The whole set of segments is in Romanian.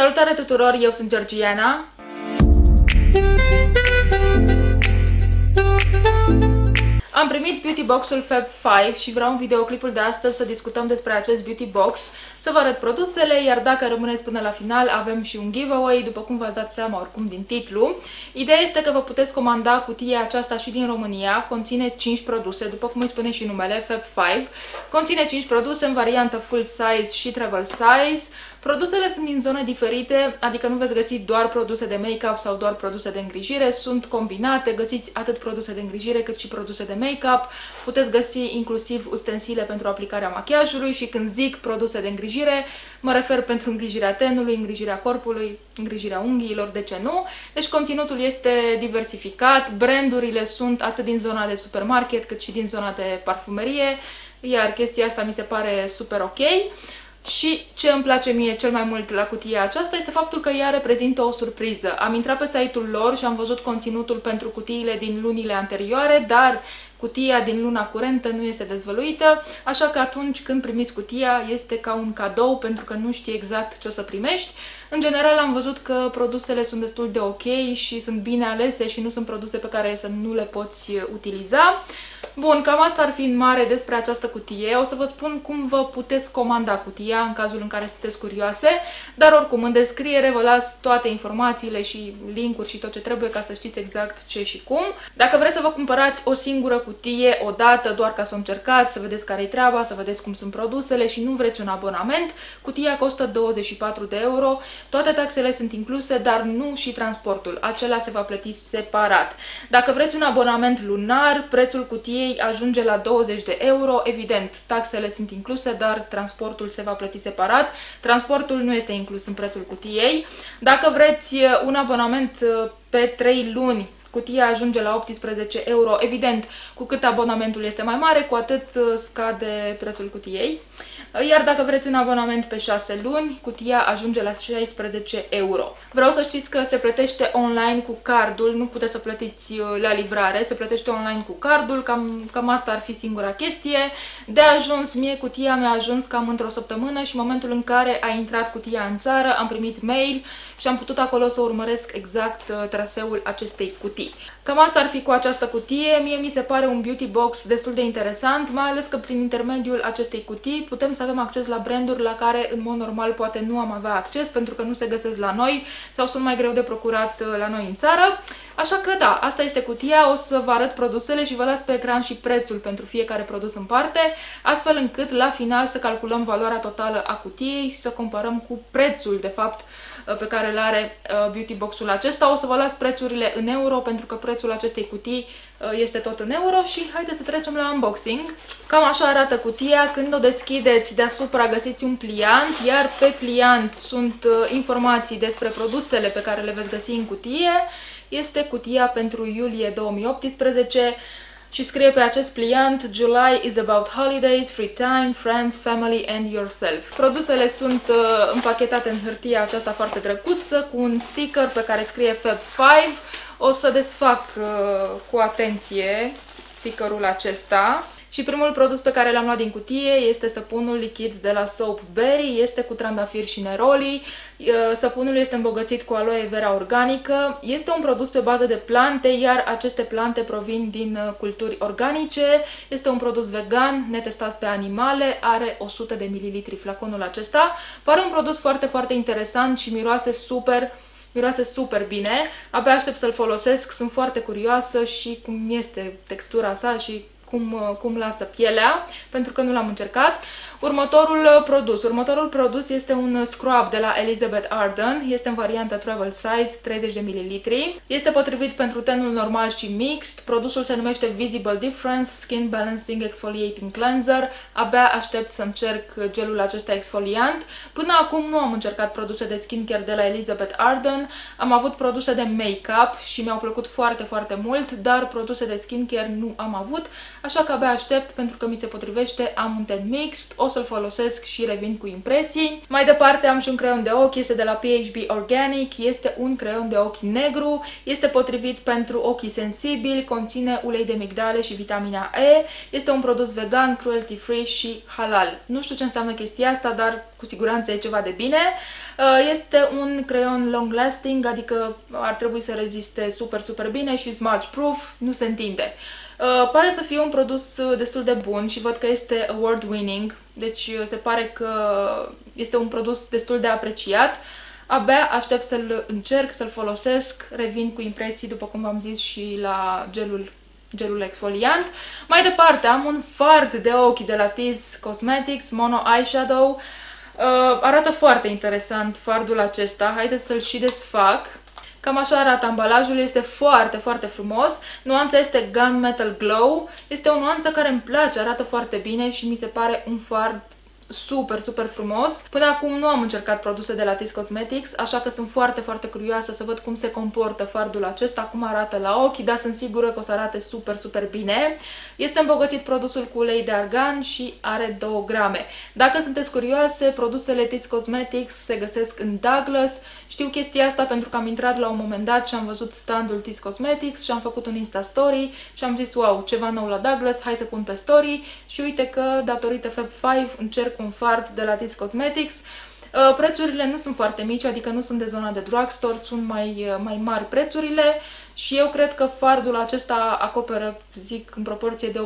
Salutare tuturor, eu sunt Georgiana. Am primit beauty box-ul Fab 5 și vreau în videoclipul de astăzi să discutăm despre acest beauty box, să vă arăt produsele, iar dacă rămâneți până la final avem și un giveaway, după cum v-ați dat seama oricum din titlu. Ideea este că vă puteți comanda cutia aceasta și din România, conține 5 produse, după cum îi spune și numele, Fab 5. Conține 5 produse în variantă full size și travel size. Produsele sunt din zone diferite, adică nu veți găsi doar produse de make-up sau doar produse de îngrijire, sunt combinate, găsiți atât produse de îngrijire cât și produse de make-up, puteți găsi inclusiv ustensile pentru aplicarea machiajului și când zic produse de îngrijire, mă refer pentru îngrijirea tenului, îngrijirea corpului, îngrijirea unghiilor, de ce nu? Deci conținutul este diversificat, brandurile sunt atât din zona de supermarket cât și din zona de parfumerie, iar chestia asta mi se pare super ok. Și ce îmi place mie cel mai mult la cutia aceasta este faptul că ea reprezintă o surpriză. Am intrat pe site-ul lor și am văzut conținutul pentru cutiile din lunile anterioare, dar cutia din luna curentă nu este dezvăluită, așa că atunci când primiți cutia este ca un cadou pentru că nu știi exact ce o să primești. În general am văzut că produsele sunt destul de ok și sunt bine alese și nu sunt produse pe care să nu le poți utiliza. Bun, cam asta ar fi în mare despre această cutie. O să vă spun cum vă puteți comanda cutia în cazul în care sunteți curioase, dar oricum în descriere vă las toate informațiile și link-uri și tot ce trebuie ca să știți exact ce și cum. Dacă vreți să vă cumpărați o singură cutie odată doar ca să o încercați, să vedeți care-i treaba, să vedeți cum sunt produsele și nu vreți un abonament, cutia costă 24 de euro, toate taxele sunt incluse, dar nu și transportul, acela se va plăti separat. Dacă vreți un abonament lunar, prețul cutiei ajunge la 20 de euro, evident, taxele sunt incluse, dar transportul se va plăti separat. Transportul nu este inclus în prețul cutiei. Dacă vreți un abonament pe 3 luni, cutia ajunge la 18 euro, evident, cu cât abonamentul este mai mare, cu atât scade prețul cutiei. Iar dacă vreți un abonament pe 6 luni, cutia ajunge la 16 euro. Vreau să știți că se plătește online cu cardul, nu puteți să plătiți la livrare, se plătește online cu cardul, cam asta ar fi singura chestie. De ajuns, mie cutia mi-a ajuns cam într-o săptămână și în momentul în care a intrat cutia în țară, am primit mail și am putut acolo să urmăresc exact traseul acestei cutii. Cam asta ar fi cu această cutie. Mie mi se pare un beauty box destul de interesant, mai ales că prin intermediul acestei cutii putem să avem acces la branduri la care în mod normal poate nu am avea acces pentru că nu se găsesc la noi sau sunt mai greu de procurat la noi în țară. Așa că da, asta este cutia, o să vă arăt produsele și vă las pe ecran și prețul pentru fiecare produs în parte, astfel încât la final să calculăm valoarea totală a cutiei și să comparăm cu prețul, de fapt, pe care îl are beauty box-ul acesta. O să vă las prețurile în euro pentru că prețul acestei cutii este tot în euro și haideți să trecem la unboxing. Cam așa arată cutia. Când o deschideți, deasupra găsiți un pliant, iar pe pliant sunt informații despre produsele pe care le veți găsi în cutie. Este cutia pentru iulie 2018 și scrie pe acest pliant: July is about holidays, free time, friends, family and yourself. Produsele sunt împachetate în hârtia aceasta foarte drăguță cu un sticker pe care scrie Fab 5. O să desfac cu atenție stickerul acesta. Și primul produs pe care l-am luat din cutie este săpunul lichid de la Soap Berry, este cu trandafir și neroli. Săpunul este îmbogățit cu aloe vera organică, este un produs pe bază de plante, iar aceste plante provin din culturi organice. Este un produs vegan, netestat pe animale, are 100 de ml flaconul acesta. Pare un produs foarte, foarte interesant și miroase super bine. Abia aștept să-l folosesc, sunt foarte curioasă și cum este textura sa și cum lasă pielea, pentru că nu l-am încercat. Următorul produs este un scrub de la Elizabeth Arden, este în variantă travel size, 30 de ml. Este potrivit pentru tenul normal și mixt. Produsul se numește Visible Difference Skin Balancing Exfoliating Cleanser. Abia aștept să încerc gelul acesta exfoliant. Până acum nu am încercat produse de skincare de la Elizabeth Arden. Am avut produse de make-up și mi-au plăcut foarte, foarte mult, dar produse de skincare nu am avut, așa că abia aștept pentru că mi se potrivește. Am un ten mixt. O să-l folosesc și revin cu impresii. Mai departe am și un creion de ochi, este de la PHB Organic, este un creion de ochi negru, este potrivit pentru ochii sensibili, conține ulei de migdale și vitamina E, este un produs vegan, cruelty free și halal. Nu știu ce înseamnă chestia asta, dar cu siguranță e ceva de bine. Este un creion long lasting, adică ar trebui să reziste super bine și smudge proof, nu se întinde. Pare să fie un produs destul de bun și văd că este award winning, deci se pare că este un produs destul de apreciat. Abia aștept să-l încerc, să-l folosesc, revin cu impresii, după cum v-am zis, și la gelul exfoliant. Mai departe am un fard de ochi de la Tease Cosmetics, Mono Eyeshadow. Arată foarte interesant fardul acesta, haideți să-l și desfac. Cam așa arată ambalajul, este foarte frumos. Nuanța este Gunmetal Glow. Este o nuanță care îmi place, arată foarte bine și mi se pare un fard super frumos. Până acum nu am încercat produse de la Tease Cosmetics, așa că sunt foarte curioasă să văd cum se comportă fardul acesta, cum arată la ochi, dar sunt sigură că o să arate super bine. Este îmbogățit produsul cu ulei de argan și are 2 grame. Dacă sunteți curioase, produsele Tease Cosmetics se găsesc în Douglas. Știu chestia asta pentru că am intrat la un moment dat și am văzut standul Tease Cosmetics și am făcut un Insta Story și am zis, wow, ceva nou la Douglas, hai să pun pe story și uite că datorită Fab 5 încerc un fard de la Tease Cosmetics. Prețurile nu sunt foarte mici, adică nu sunt de zona de drugstore, sunt mai mari prețurile și eu cred că fardul acesta acoperă, zic, în proporție de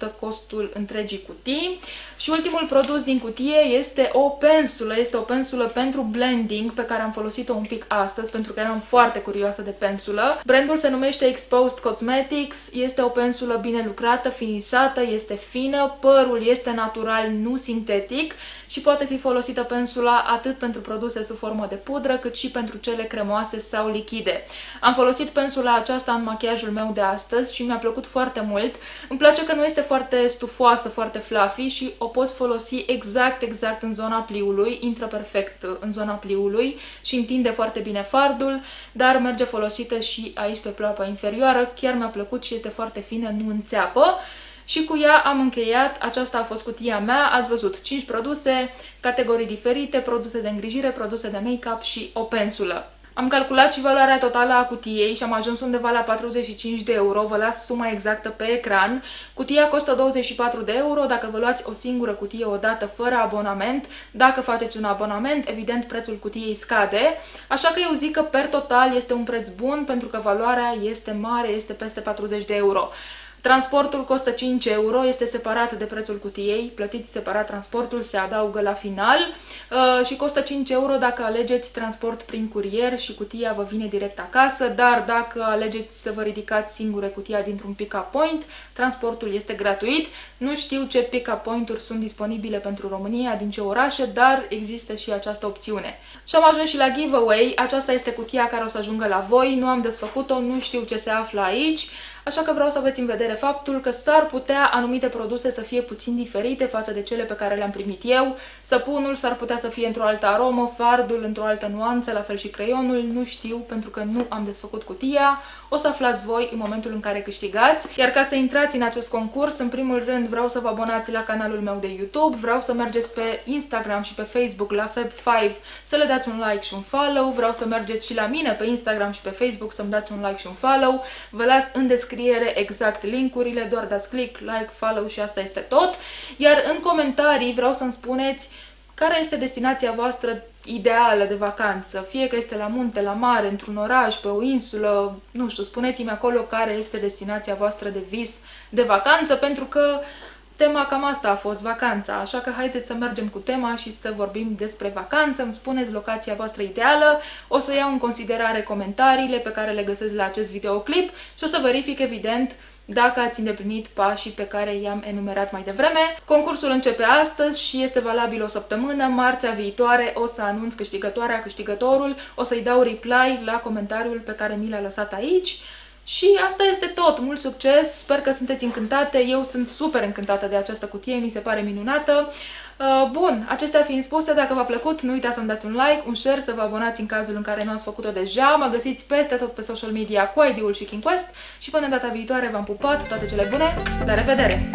80% costul întregii cutii. Și ultimul produs din cutie este o pensulă pentru blending pe care am folosit-o un pic astăzi pentru că eram foarte curioasă de pensulă. Brandul se numește Exposed Cosmetics, este o pensulă bine lucrată, finisată, este fină, părul este natural, nu sintetic și poate fi folosită pensula atât pentru produse sub formă de pudră cât și pentru cele cremoase sau lichide. Am folosit pensula aceasta în machiajul meu de astăzi și mi-a plăcut foarte mult. Îmi place că nu este foarte stufoasă, foarte fluffy și o poți folosi exact în zona pliului, intră perfect în zona pliului și întinde foarte bine fardul, dar merge folosită și aici pe pleoapa inferioară. Chiar mi-a plăcut și este foarte fină, nu înțeapă. Și cu ea am încheiat, aceasta a fost cutia mea, ați văzut 5 produse, categorii diferite, produse de îngrijire, produse de make-up și o pensulă. Am calculat și valoarea totală a cutiei și am ajuns undeva la 45 de euro, vă las suma exactă pe ecran. Cutia costă 24 de euro dacă vă luați o singură cutie odată fără abonament. Dacă faceți un abonament, evident prețul cutiei scade, așa că eu zic că per total este un preț bun pentru că valoarea este mare, este peste 40 de euro. Transportul costă 5 euro, este separat de prețul cutiei, plătiți separat transportul, se adaugă la final și costă 5 euro dacă alegeți transport prin curier și cutia vă vine direct acasă, dar dacă alegeți să vă ridicați singure cutia dintr-un pick-up point, transportul este gratuit. Nu știu ce pick-up point-uri sunt disponibile pentru România, din ce orașe, dar există și această opțiune. Și am ajuns și la giveaway, aceasta este cutia care o să ajungă la voi, nu am desfăcut-o, nu știu ce se află aici. Așa că vreau să aveți în vedere faptul că s-ar putea anumite produse să fie puțin diferite față de cele pe care le-am primit eu. Săpunul s-ar putea să fie într-o altă aromă, fardul într-o altă nuanță, la fel și creionul, nu știu pentru că nu am desfăcut cutia. O să aflați voi în momentul în care câștigați. Iar ca să intrați în acest concurs, în primul rând vreau să vă abonați la canalul meu de YouTube, vreau să mergeți pe Instagram și pe Facebook la Fab5 să le dați un like și un follow, vreau să mergeți și la mine pe Instagram și pe Facebook să-mi dați un like și un follow. Vă las în descriere exact linkurile, doar dați click, like, follow și asta este tot. Iar în comentarii vreau să-mi spuneți care este destinația voastră ideală de vacanță, fie că este la munte, la mare, într-un oraș, pe o insulă, nu știu, spuneți-mi acolo care este destinația voastră de vis de vacanță, pentru că tema cam asta a fost, vacanța, așa că haideți să mergem cu tema și să vorbim despre vacanță, îmi spuneți locația voastră ideală, o să iau în considerare comentariile pe care le găsesc la acest videoclip și o să verific evident dacă ați îndeplinit pașii pe care i-am enumerat mai devreme. Concursul începe astăzi și este valabil o săptămână, marțea viitoare o să anunț câștigătoarea, câștigătorul, o să-i dau reply la comentariul pe care mi l-a lăsat aici. Și asta este tot, mult succes, sper că sunteți încântate, eu sunt super încântată de această cutie, mi se pare minunată. Bun, acestea fiind spuse, dacă v-a plăcut, nu uitați să-mi dați un like, un share, să vă abonați în cazul în care nu ați făcut-o deja. Mă găsiți peste tot pe social media cu ID-ul și KingQuest și până data viitoare v-am pupat, toate cele bune, la revedere!